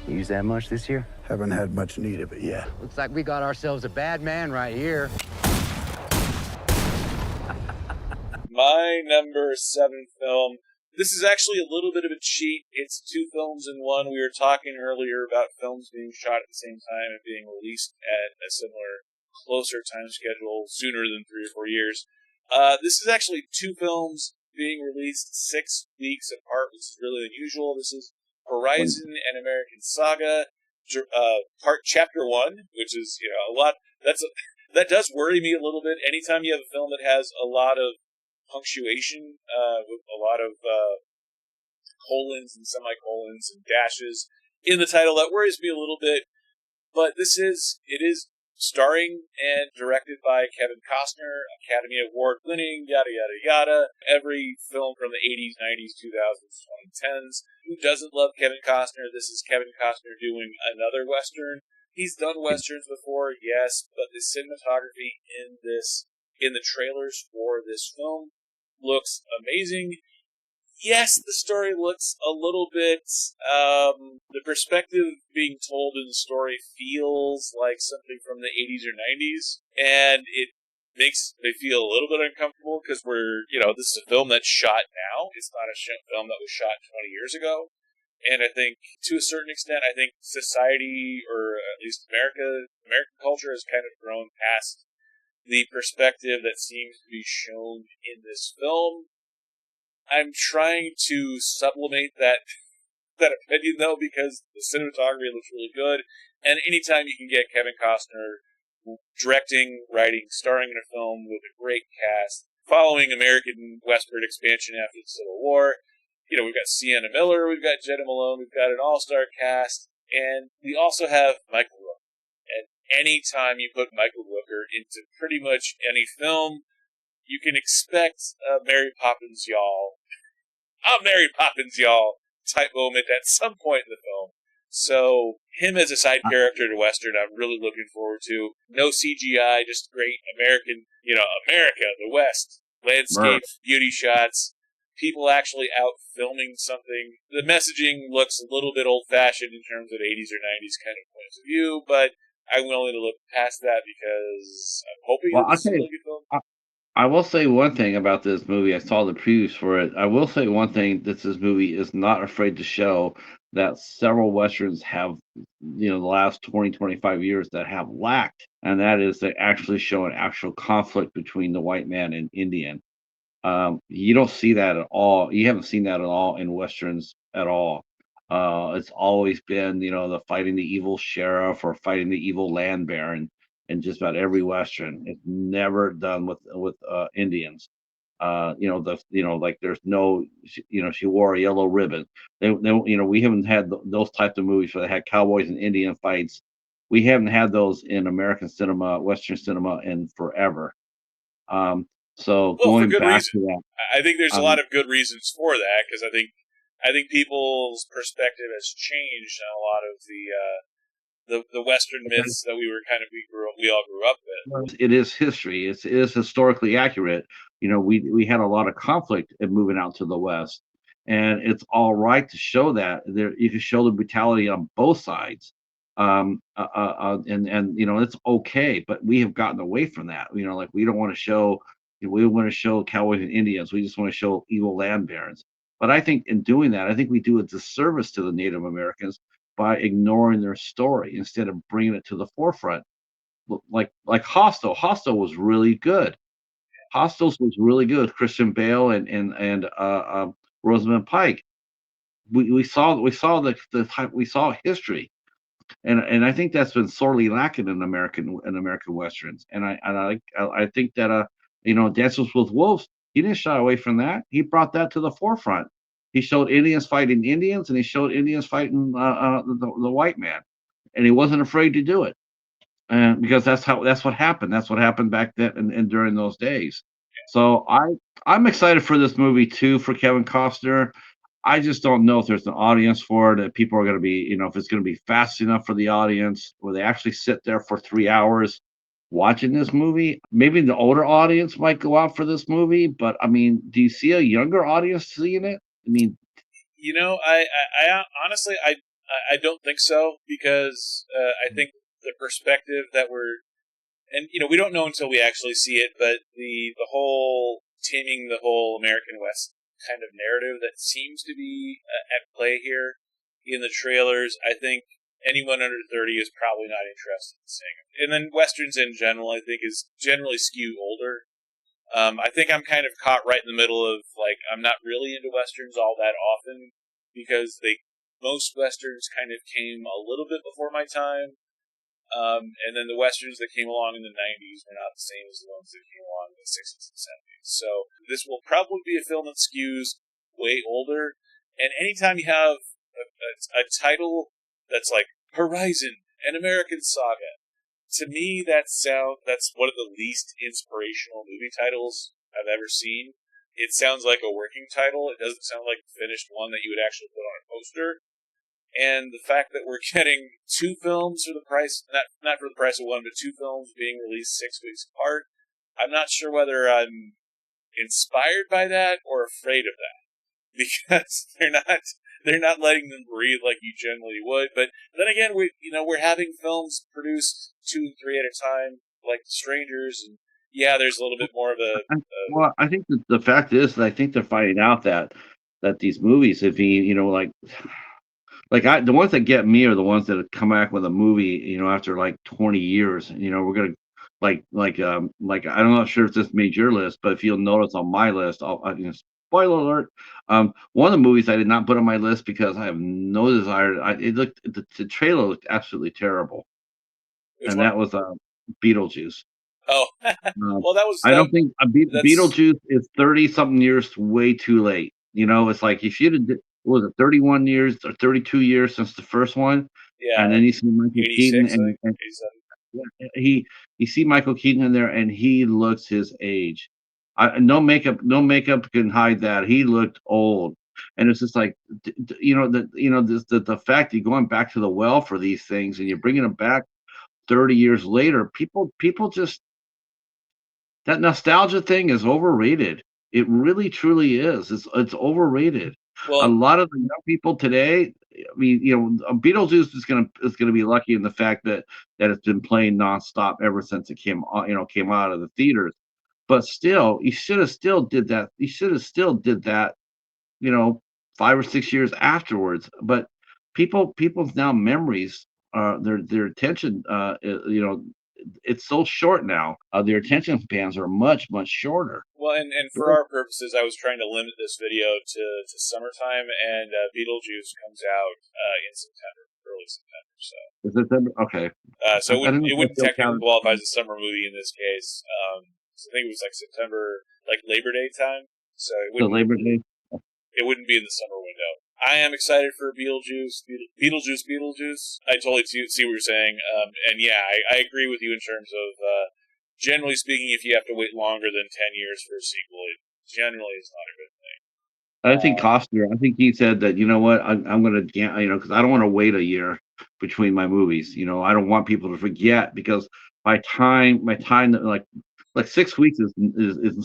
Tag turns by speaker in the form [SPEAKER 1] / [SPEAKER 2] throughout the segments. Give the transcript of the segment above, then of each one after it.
[SPEAKER 1] You use that much this year?
[SPEAKER 2] Haven't had much need of it yet.
[SPEAKER 1] Looks like we got ourselves a bad man right here.
[SPEAKER 3] My number 7 film. This is actually a little bit of a cheat. It's 2 films in one. We were talking earlier about films being shot at the same time and being released at a similar, closer time schedule sooner than 3 or 4 years. This is actually 2 films being released 6 weeks apart, which is really unusual. This is Horizon An American Saga, Chapter 1, which is, a lot. That does worry me a little bit. Anytime you have a film that has a lot of punctuation, with a lot of colons and semicolons and dashes in the title, that worries me a little bit. But it is starring and directed by Kevin Costner, Academy Award winning, yada yada yada. Every film from the 80s, 90s, 2000s, 2010s. Who doesn't love Kevin Costner? This is Kevin Costner doing another Western. He's done Westerns before, yes, but the cinematography in the trailers for this film looks amazing. Yes, the story looks a little bit, the perspective being told in the story feels like something from the 80s or 90s, and it makes me feel a little bit uncomfortable because this is a film that's shot now. It's not a film that was shot 20 years ago. And I think, to a certain extent, society, or at least American culture, has kind of grown past the perspective that seems to be shown in this film. I'm trying to sublimate that opinion, though, because the cinematography looks really good, and anytime you can get Kevin Costner directing, writing, starring in a film with a great cast, following American Westward expansion after the Civil War, we've got Sienna Miller, we've got Jena Malone, we've got an all-star cast, and we also have Michael Rooker. And anytime you put Michael Rooker into pretty much any film, you can expect a Mary Poppins y'all type moment at some point in the film. So, him as a side character to Western, I'm really looking forward to. No CGI, just great American, America, the West, landscape, beauty shots, people actually out filming something. The messaging looks a little bit old-fashioned in terms of 80s or 90s kind of points of view, but I'm willing to look past that because I'm hoping it's a really good film.
[SPEAKER 4] I will say one thing about this movie. I saw the previews for it. I will say one thing that this movie is not afraid to show that several Westerns have, the last 20, 25 years that have lacked, and that is they actually show an actual conflict between the white man and Indian. You don't see that at all. You haven't seen that at all in Westerns at all. It's always been, the fighting the evil sheriff or fighting the evil land baron in just about every Western. It's never done with Indians. Like there's no, she wore a yellow ribbon. We haven't had those types of movies where they had cowboys and Indian fights. We haven't had those in American cinema, Western cinema, in forever. Going back to that,
[SPEAKER 3] I think there's a lot of good reasons for that, because I think people's perspective has changed on a lot of the Western myths that we all grew up with.
[SPEAKER 4] It is history. It is historically accurate. We had a lot of conflict in moving out to the West, and it's all right to show that. You can show the brutality on both sides, and it's okay. But we have gotten away from that. We don't want to show. We want to show cowboys and Indians. We just want to show evil land barons. But I think in doing that, I think we do a disservice to the Native Americans by ignoring their story instead of bringing it to the forefront. Like Hostel. Hostel was really good. Hostels was really good. Christian Bale and Rosamund Pike. We saw history, and I think that's been sorely lacking in American Westerns. And I think that Dances with Wolves, he didn't shy away from that. He brought that to the forefront. He showed Indians fighting Indians, and he showed Indians fighting the white man, and he wasn't afraid to do it. And because that's what happened. That's what happened back then and during those days. So I'm excited for this movie too, for Kevin Costner. I just don't know if there's an audience for it. That people are going to be, if it's going to be fast enough for the audience, where they actually sit there for 3 hours watching this movie. Maybe the older audience might go out for this movie, but do you see a younger audience seeing it?
[SPEAKER 3] I honestly, I don't think so, because I think the perspective that and we don't know until we actually see it, but the whole taming the whole American West kind of narrative that seems to be at play here in the trailers, I think anyone under 30 is probably not interested in seeing it. And then Westerns in general, I think, is generally skew older. I think I'm kind of caught right in the middle of, like, I'm not really into Westerns all that often, because most Westerns kind of came a little bit before my time. And then the Westerns that came along in the 90s were not the same as the ones that came along in the 60s and 70s. So this will probably be a film that skews way older. And anytime you have a title that's like Horizon, An American Saga, to me that's one of the least inspirational movie titles I've ever seen. It sounds like a working title. It doesn't sound like a finished one that you would actually put on a poster. And the fact that we're getting two films for the price, not for the price of one, but two films being released 6 weeks apart, I'm not sure whether I'm inspired by that or afraid of that, because they're not letting them breathe like you generally would. But then again, we're having films produced 2 and 3 at a time, like Strangers, and yeah, there's a little bit more of
[SPEAKER 4] Well, I think the fact is that I think they're finding out that these movies, if the ones that get me are the ones that come back with a movie, after like 20 years. We're gonna I'm not sure if this made your list, but if you'll notice on my list, spoiler alert. One of the movies I did not put on my list because I have no desire. The trailer looked absolutely terrible,
[SPEAKER 3] which
[SPEAKER 4] and
[SPEAKER 3] one?
[SPEAKER 4] that was Beetlejuice.
[SPEAKER 3] Oh, well,
[SPEAKER 4] I don't think
[SPEAKER 3] that's
[SPEAKER 4] Beetlejuice is 30 something years way too late. It's like you should have. Was it 31 years or 32 years since the first one?
[SPEAKER 3] yeah,
[SPEAKER 4] And then
[SPEAKER 3] like
[SPEAKER 4] you see Michael Keaton,
[SPEAKER 3] 86, I think, 87.
[SPEAKER 4] you see Michael Keaton in there, and he looks his age. No makeup can hide that. He looked old, and it's just like, the fact that you're going back to the well for these things, and you're bringing them back 30 years later. People just, that nostalgia thing is overrated. It really truly is. It's overrated. A
[SPEAKER 3] Well,
[SPEAKER 4] lot of the young people today, I mean, Beetlejuice is gonna be lucky in the fact that it's been playing nonstop ever since it came out of the theaters. But still, you should have still did that. You should have still did that, you know, 5 or 6 years afterwards. But people's now memories, their attention, it's so short now. Their attention spans are much shorter.
[SPEAKER 3] well, and for our purposes, I was trying to limit this video to summertime, and Beetlejuice comes out in September, early September. So,
[SPEAKER 4] Is it okay?
[SPEAKER 3] so
[SPEAKER 4] I don't know
[SPEAKER 3] it
[SPEAKER 4] if
[SPEAKER 3] wouldn't
[SPEAKER 4] that still
[SPEAKER 3] technically
[SPEAKER 4] counts.
[SPEAKER 3] qualify as a summer movie in this case. So I think it was like September, like Labor Day time. So
[SPEAKER 4] The Labor Day.
[SPEAKER 3] it wouldn't be in the summer window. I am excited for Beetlejuice. Beetlejuice. I totally see what you're saying. And yeah, I agree with you in terms of, generally speaking, if you have to wait longer than 10 years for a sequel, it generally is not a good thing.
[SPEAKER 4] I think Costner. I think he said that. You know what? I'm gonna, because I don't want to wait a year between my movies. I don't want people to forget, because my time, like 6 weeks is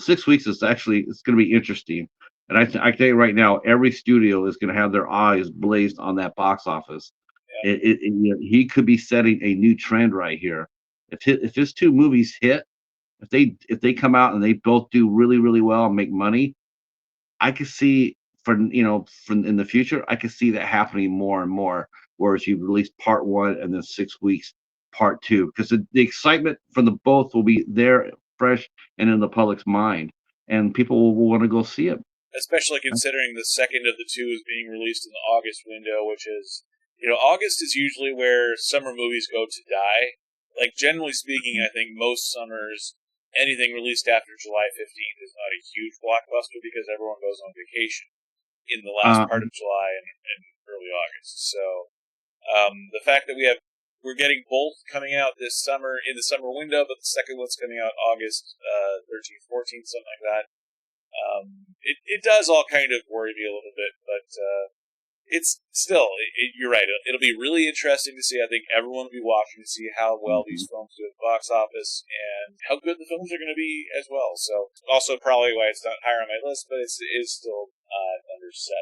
[SPEAKER 4] 6 weeks is actually, it's going to be interesting. And I tell you right now, every studio is going to have their eyes blazed on that box office.
[SPEAKER 3] Yeah.
[SPEAKER 4] He could be setting a new trend right here. If his two movies hit, if they come out and they both do really well and make money, I could see, from in the future, I could see that happening more and more. Whereas you release part one and then 6 weeks part two, because the excitement from the both will be there, fresh and in the public's mind, and people will want to go see it.
[SPEAKER 3] Especially considering the second of the two is being released in the August window, which is, August is usually where summer movies go to die. Like, generally speaking, I think most summers, anything released after July 15th is not a huge blockbuster, because everyone goes on vacation in the last part of July and early August. So the fact that we're getting both coming out this summer in the summer window, but the second one's coming out August 13th, 14th, something like that. It does all kind of worry me a little bit, but it's still, you're right. It'll be really interesting to see. I think everyone will be watching to see how well these films do at the box office and how good the films are going to be as well. So, also probably why it's not higher on my list, but it is still number 7.